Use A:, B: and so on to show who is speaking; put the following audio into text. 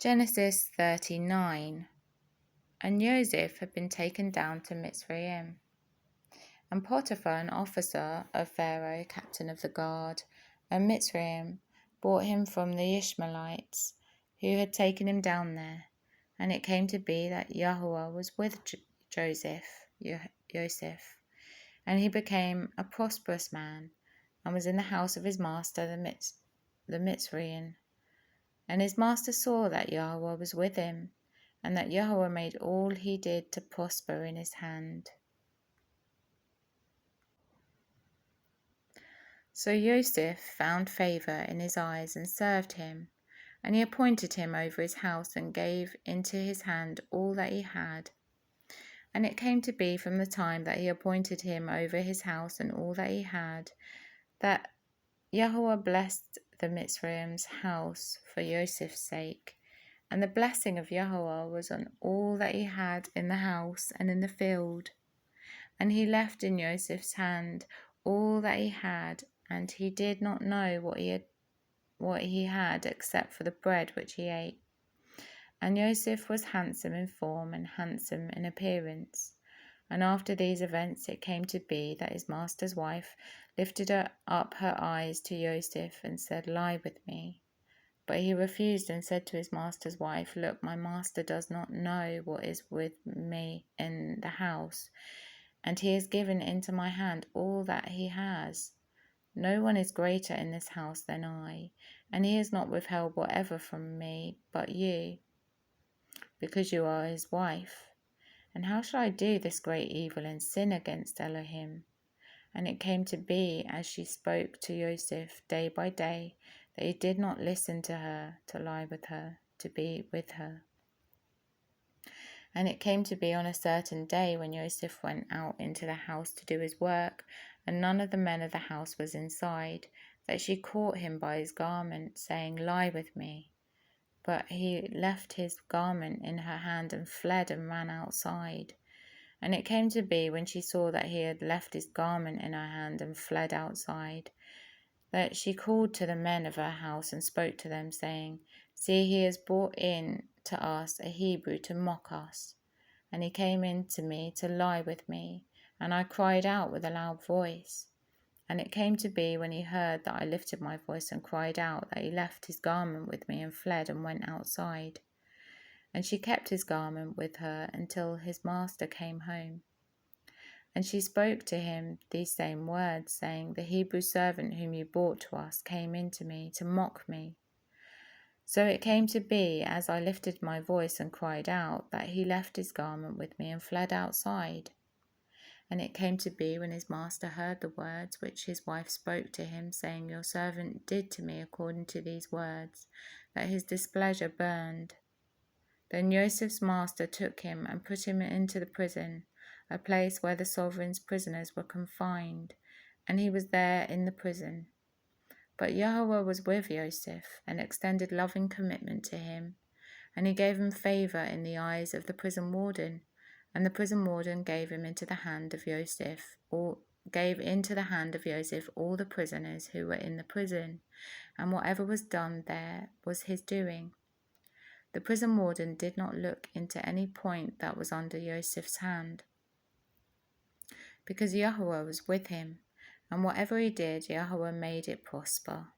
A: Genesis 39. And Joseph had been taken down to Mitzrayim. And Potiphar, an officer of Pharaoh, captain of the guard, at Mitzrayim, brought him from the Ishmaelites, who had taken him down there. And it came to be that Yahweh was with Joseph, and he became a prosperous man, and was in the house of his master, the Mitzrayim. And his master saw that Yahweh was with him, and that Yahweh made all he did to prosper in his hand. So Joseph found favor in his eyes and served him, and he appointed him over his house and gave into his hand all that he had. And it came to be from the time that he appointed him over his house and all that he had, that Yahweh blessed the Mitzrayim's house for Joseph's sake. And the blessing of Yahweh was on all that he had in the house and in the field. And he left in Joseph's hand all that he had, and he did not know what he had except for the bread which he ate. And Joseph was handsome in form and handsome in appearance. And after these events it came to be that his master's wife lifted up her eyes to Joseph and said, "Lie with me." But he refused and said to his master's wife, "Look, my master does not know what is with me in the house, and he has given into my hand all that he has. No one is greater in this house than I, and he has not withheld whatever from me but you, because you are his wife. And how shall I do this great evil and sin against Elohim?" And it came to be, as she spoke to Joseph day by day, that he did not listen to her, to lie with her, to be with her. And it came to be on a certain day, when Joseph went out into the house to do his work, and none of the men of the house was inside, that she caught him by his garment, saying, "Lie with me." But he left his garment in her hand and fled and ran outside. And it came to be, when she saw that he had left his garment in her hand and fled outside, that she called to the men of her house and spoke to them, saying, "See, he has brought in to us a Hebrew to mock us." And he came in to me to lie with me, and I cried out with a loud voice. And it came to be, when he heard that I lifted my voice and cried out, that he left his garment with me and fled and went outside. And she kept his garment with her until his master came home. And she spoke to him these same words, saying, "The Hebrew servant whom you brought to us came in to me to mock me." So it came to be, as I lifted my voice and cried out, that he left his garment with me and fled outside. And it came to be, when his master heard the words which his wife spoke to him, saying, "Your servant did to me according to these words," that his displeasure burned. Then Joseph's master took him and put him into the prison, a place where the sovereign's prisoners were confined, and he was there in the prison. But Yahweh was with Joseph and extended loving commitment to him, and he gave him favor in the eyes of the prison warden. And the prison warden gave into the hand of Joseph all the prisoners who were in the prison, and whatever was done there was his doing. The prison warden did not look into any point that was under Joseph's hand, because Yahweh was with him, and whatever he did, Yahweh made it prosper.